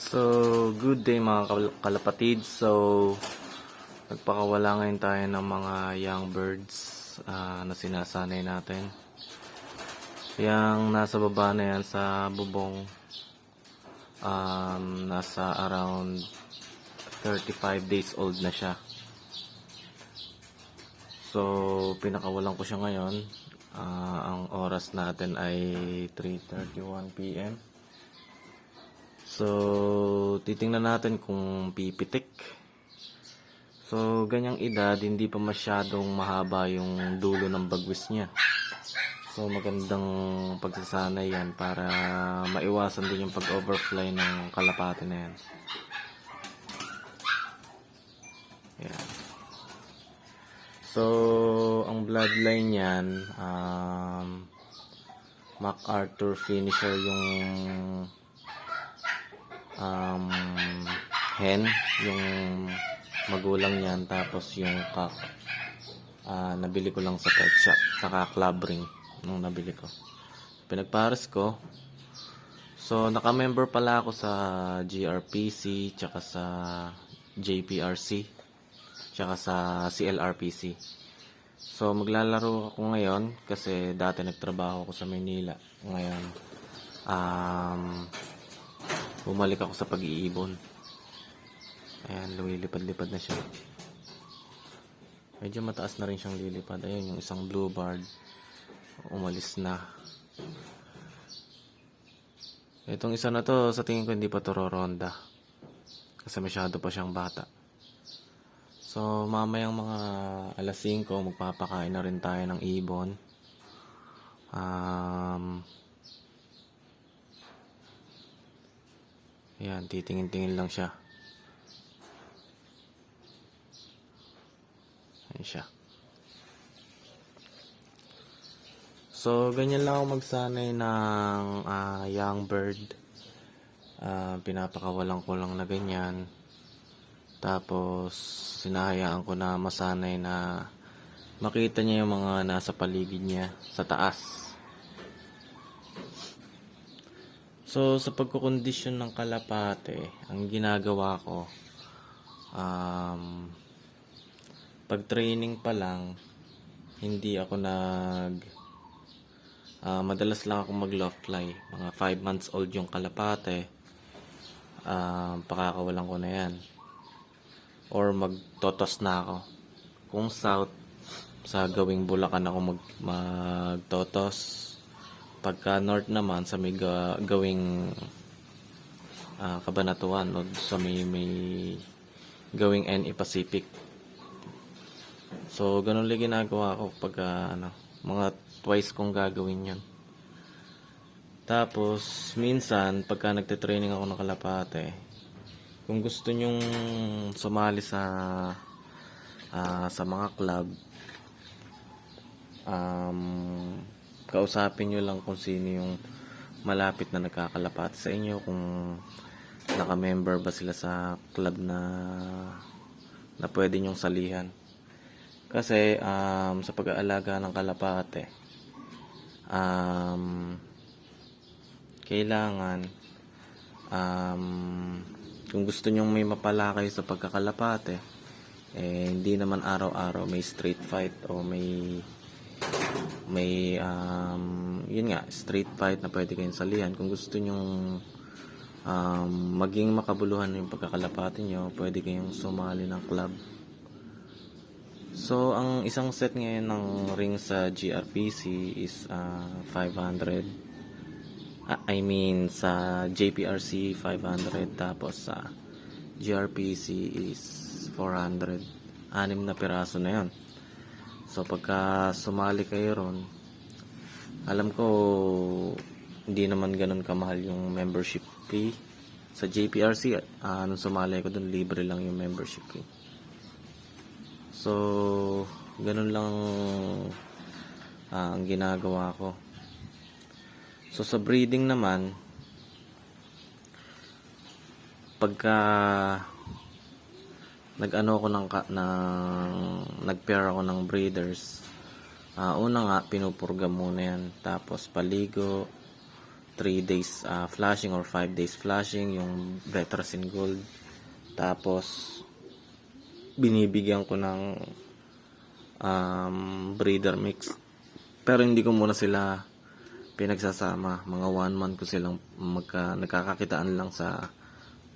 So, good day mga kalapatid. So, nagpakawala ngayon tayo ng mga young birds na sinasanay natin. Yang nasa baba na yan sa bubong, nasa around 35 days old na siya. So, pinakawalan ko siya ngayon. Ang oras natin ay 3:31 PM. So, titingnan natin kung pipitik. So, ganyang edad, hindi pa masyadong mahaba yung dulo ng bagwis niya. So, magandang pagsasanay yan para maiwasan din yung pag-overfly ng kalapate na yan. Yan. So, ang bloodline niyan, MacArthur finisher yung hen, yung magulang niyan, tapos yung cock nabili ko lang sa pet shop, saka club ring nung nabili ko, pinagpares ko. So naka-member pala ako sa GRPC, tsaka sa JPRC, tsaka sa CLRPC. So maglalaro ako ngayon kasi dati nagtrabaho ako sa Manila. Ngayon bumalik ako sa pag-iibon. Ayan, lumilipad-lipad na siya. Medyo mataas na rin siyang lilipad. Ayan, yung isang bluebird umalis na. Itong isa na to, sa tingin ko hindi pa to roronda kasi masyado pa siyang bata. So mamayang mga alas 5 magpapakain na rin tayo ng ibon. Ayan, titingin-tingin lang siya. Ayan siya. So, ganyan lang ako magsanay ng young bird. Pinapakawalan ko lang na ganyan. Tapos, sinahayaan ko na masanay na makita niya yung mga nasa paligid niya sa taas. So, sa pagkukondisyon ng kalapate, ang ginagawa ko, pag training pa lang, hindi ako madalas lang ako mag-loft fly. Mga 5 months old yung kalapate, pakakawalan ko na yan. Or magtotos na ako. Kung south, sa gawing Bulacan ako magtotos. Pagka north naman, sa may gawing Cabanatuan, o sa may gawing NE Pacific. So ganun lang ginagawa ko pagka mga twice kong gagawin yun. Tapos minsan pagka nagte-training ako ng kalapate, kung gusto nyong sumali sa mga club, kausapin nyo lang kung sino yung malapit na nagkakalapate sa inyo, kung naka-member ba sila sa club na pwede nyong salihan. Kasi sa pag-aalaga ng kalapate, kailangan kung gusto nyong may mapala kayo sa pagkakalapate, hindi naman araw-araw may street fight o may yun nga, street fight na pwede kayong salihan. Kung gusto nyong maging makabuluhan yung pagkakalapate nyo, pwede kayong sumali ng club. So ang isang set ngayon ng ring sa GRPC is 500. I mean sa JPRC 500, tapos sa GRPC is 400. 6 na piraso na yon. So pagka sumali kayo ron, alam ko hindi naman ganun kamahal yung membership fee. Sa JPRC, nung sumali ko dun, libre lang yung membership fee. So ganun lang ang ginagawa ko. So sa breeding naman, pagka nag-pair ako ng breeders, una nga pinupurga muna yan, tapos paligo, 3 days flashing or 5 days flashing, yung Betrasin Gold. Tapos, binibigyan ko ng breeder mix. Pero hindi ko muna sila pinagsasama. Mga 1 month ko silang nagkakakitaan lang sa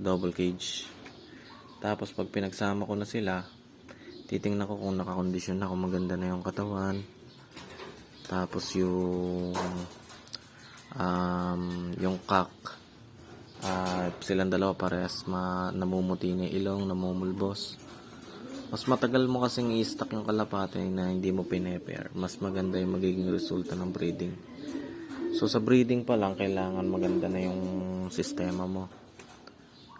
double cage. Tapos, pag pinagsama ko na sila, titingnan ko kung nakakondisyon na, kung maganda na yung katawan. Tapos yung cock, silang dalawa parehas namumuti na ilong, namumulbos. Mas matagal mo kasing i-stock yung kalapate na hindi mo pine-pair, mas maganda yung magiging resulta ng breeding. So sa breeding pa lang, kailangan maganda na yung sistema mo.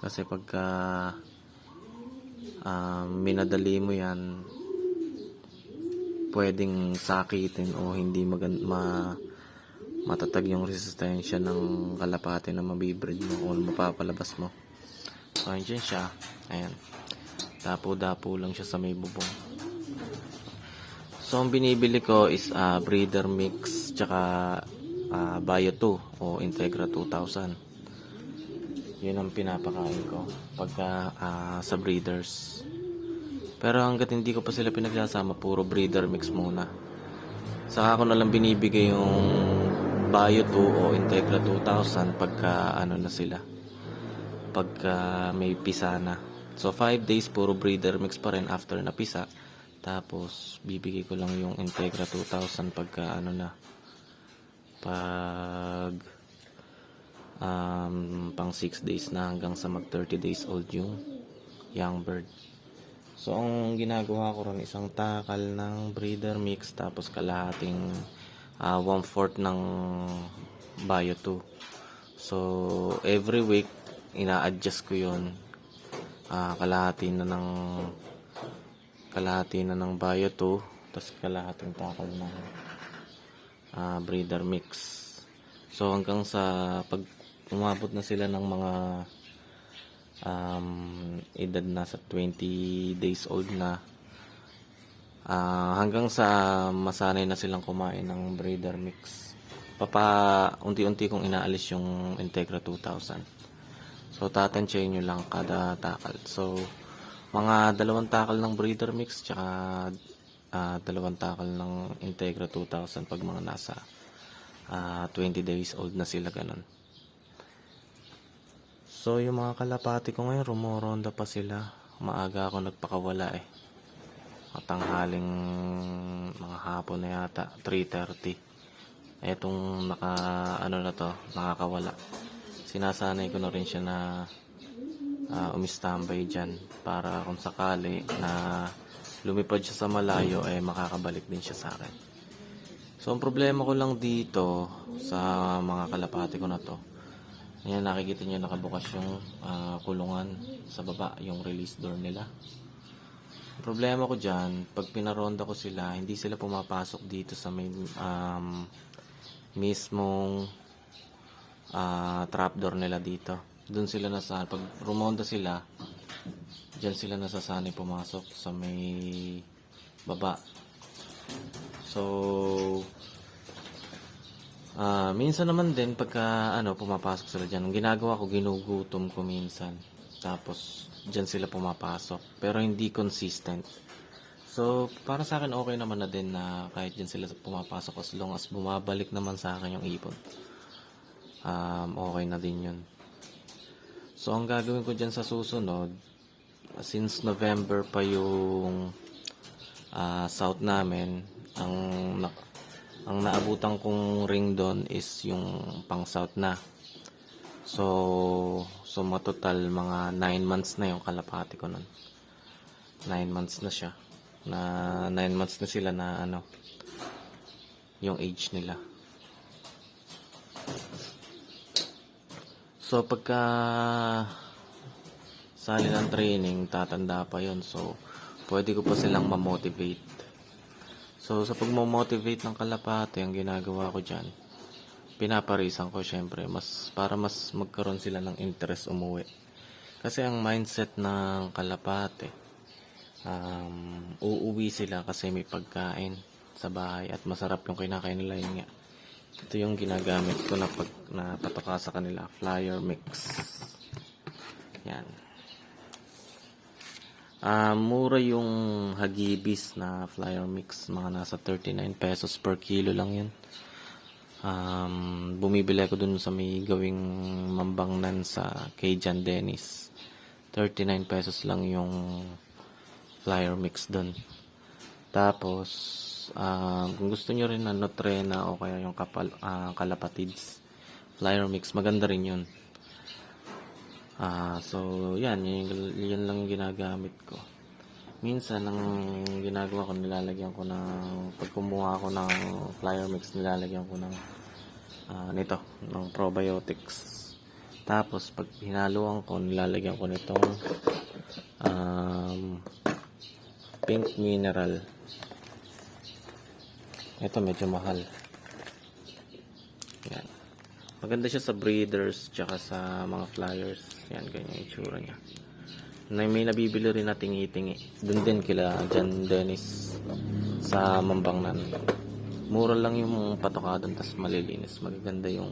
Kasi pagka minadali mo yan, pwedeng sakitin o hindi matatag yung resistensya ng kalapate na mabibreed mo o mapapalabas mo. So, andyan siya. Ayan. Dapo-dapo lang siya sa may bubong. So, ang binibili ko is breeder mix tsaka Bio 2 o Integra 2000. Yun ang pinapakain ko pagka sa breeders. Pero hanggat hindi ko pa sila pinagsasama, puro breeder mix muna. Saka ako na lang binibigay yung Bio 2 o Integra 2000 pagka na sila. Pagka may pisa na. So 5 days puro breeder mix pa rin after na pisa. Tapos bibigay ko lang yung Integra 2000 pagka pag pang 6 days na hanggang sa mag 30 days old yung young bird. So, ang ginagawa ko ron, isang takal ng breeder mix, tapos kalahating 1/4 ng Bio 2. So, every week, ina-adjust ko yun. Kalahati na ng Bio 2, tapos kalahating takal ng breeder mix. So, hanggang sa pag umabot na sila ng mga edad na sa 20 days old na, hanggang sa masanay na silang kumain ng breeder mix, unti-unti kong inaalis yung Integra 2000. So tatansyahin nyo lang kada takal. So mga 2 takal ng breeder mix tsaka 2 takal ng Integra 2000 pag mga nasa 20 days old na sila, ganun. So, yung mga kalapati ko ngayon, rumoronda pa sila. Maaga ako nagpakawala Tanghaling mga hapon na yata, 3:30. Etong nakakawala. Sinasanay ko na rin siya na umistambay dyan para kung sakali na lumipad siya sa malayo, makakabalik din siya sa akin. So, ang problema ko lang dito sa mga kalapati ko na to, ayan, nakikita nyo nakabukas yung kulungan sa baba, yung release door nila. Ang problema ko dyan, pag pinaronda ko sila, hindi sila pumapasok dito sa may mismong trapdoor nila dito. Doon sila pag rumonda sila, dyan sila nasasanay pumasok sa may baba. So, minsan naman din pagka pumapasok sila dyan, ang ginagawa ko, ginugutom ko minsan, tapos dyan sila pumapasok, pero hindi consistent. So para sa akin okay naman na din na kahit dyan sila pumapasok, as long as bumabalik naman sa akin yung ipon, okay na din yun. So ang gagawin ko dyan sa susunod, since November pa yung south namin, ang naabutan kong ring doon is yung pang south na. So matotal mga 9 months na yung kalapati ko nun. 9 months na siya. 9 months na sila na yung age nila. So pagka sali ng training, tatanda pa yon. So pwede ko pa silang ma-motivate. So, sa pagmo-motivate ng kalapate, ang ginagawa ko dyan, pinaparisan ko syempre, para mas magkaroon sila ng interest umuwi. Kasi ang mindset ng kalapate, uuwi sila kasi may pagkain sa bahay at masarap yung kinakain nila, yun nga, Ito yung ginagamit ko na pag napatoka sa kanila, flyer mix. Yan. Mura yung Hagibis na flyer mix, mga nasa 39 pesos per kilo lang yun. Bumibili ako dun sa may gawing Mambangnan sa kay John Dennis. 39 pesos lang yung flyer mix dun. Tapos, kung gusto nyo rin na Nutrena o kaya yung Kalapatids flyer mix, maganda rin yun. So, yan lang yung ginagamit ko. Minsan, ang ginagawa ko, nilalagyan ko ng, pag kumuha ako ng flyer mix, nilalagyan ko ng, ng probiotics. Tapos, pag hinaluan ko, nilalagyan ko nitong, pink mineral. Ito, medyo mahal. Yan. Maganda siya sa breeders, tsaka sa mga flyers. Yan, ganyan yung itsura niya. May nabibili rin na tingi-tingi. Doon din kila John Dennis sa Mambangnan. Mura lang yung patoka doon, tas malilinis. Magaganda yung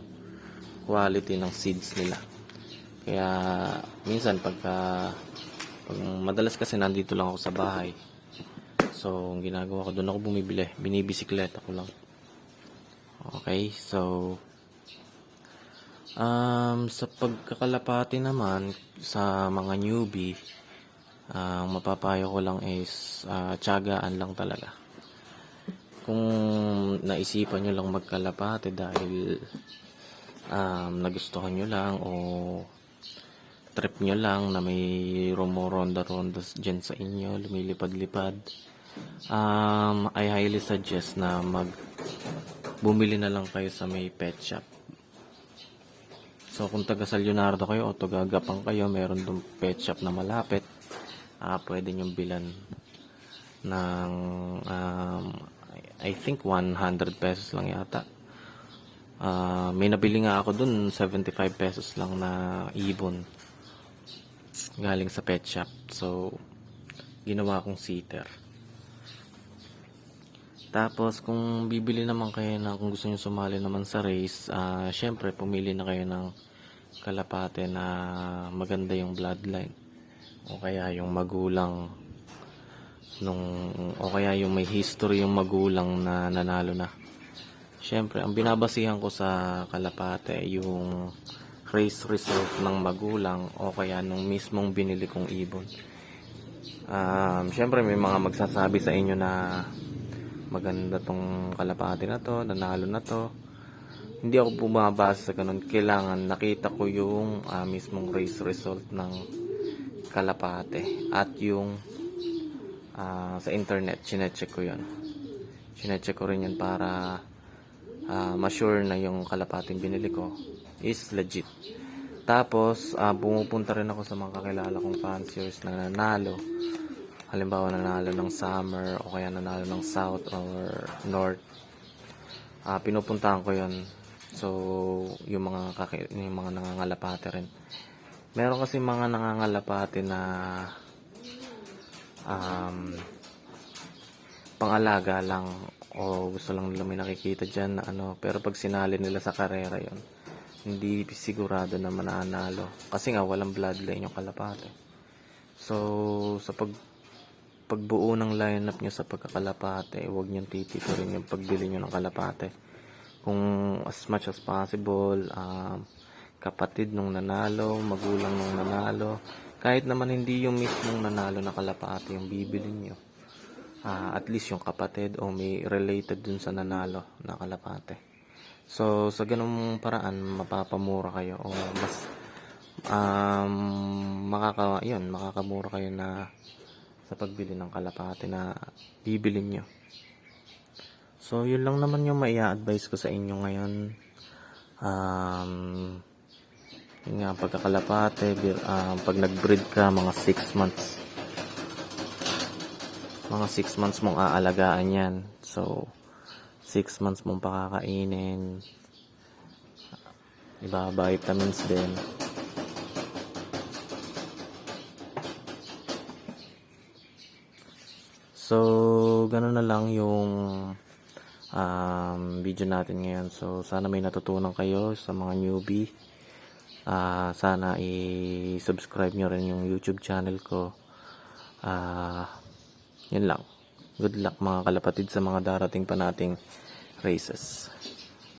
quality ng seeds nila. Kaya minsan pag madalas kasi nandito lang ako sa bahay. So, ang ginagawa ko, doon ako bumibili. Binibisikleta ko lang. Okay, so sa pagkakalapati naman sa mga newbie, ang mapapayo ko lang is tiyagaan lang talaga. Kung naisipan nyo lang magkalapati dahil nagustuhan nyo lang o trip nyo lang na may rumoronda-ronda dyan sa inyo, lumilipad-lipad, I highly suggest na bumili na lang kayo sa may pet shop. So, kung taga San Leonardo kayo o taga Gapang kayo, meron dong pet shop na malapit. Pwede nyong bilan ng, I think 100 pesos lang yata. May nabili nga ako dun, 75 pesos lang na ibon. Galing sa pet shop. So, ginawa kong seater. Tapos, kung bibili naman kayo kung gusto nyo sumali naman sa race, syempre, pumili na kayo ng kalapate na maganda yung bloodline. O kaya yung magulang, o kaya yung may history yung magulang na nanalo na. Syempre, ang binabasihan ko sa kalapate, yung race result ng magulang o kaya nung mismong binili kong ibon. Syempre, may mga magsasabi sa inyo na maganda tong kalapati na to, nanalo na to. Hindi ako bumabasa sa ganun. Kailangan nakita ko yung mismong race result ng kalapate at yung sa internet, chinecheck ko yun. Chinecheck ko rin yun para ma-sure na yung kalapating binili ko is legit. Tapos pumupunta rin ako sa mga kakilala kong fanciers na nanalo. Halimbawa, nanalo ng summer o kaya nanalo ng south or north. Pinupuntahan ko yun. So, yung mga nangangalapate rin. Meron kasi mga nangangalapate na pang-alaga lang o gusto lang nila may nakikita dyan na pero pag sinali nila sa karera yon, hindi sigurado na mananalo. Kasi nga, walang bloodline yung kalapate. So, sa pagbuo ng lineup nyo sa pagkakalapate, huwag nyo titipirin yung pagbili nyo ng kalapate. Kung as much as possible, kapatid nung nanalo, magulang nung nanalo, kahit naman hindi yung mismong nanalo na kalapate yung bibili nyo, at least yung kapatid o may related dun sa nanalo na kalapate. So, sa ganung paraan, mapapamura kayo o mas makakamura kayo na sa pagbili ng kalapate na bibili nyo. So, yun lang naman yung maia-advise ko sa inyo ngayon. Yun nga, pagkakalapate, pag nag-breed ka, mga 6 months. Mga 6 months mong aalagaan yan. So, 6 months mong pakakainin. Vitamins din. So, gano'n na lang yung video natin ngayon. So sana may natutunan kayo sa mga newbie. Sana i-subscribe nyo rin yung YouTube channel ko. Yun lang. Good luck mga kalapatid sa mga darating pa nating races.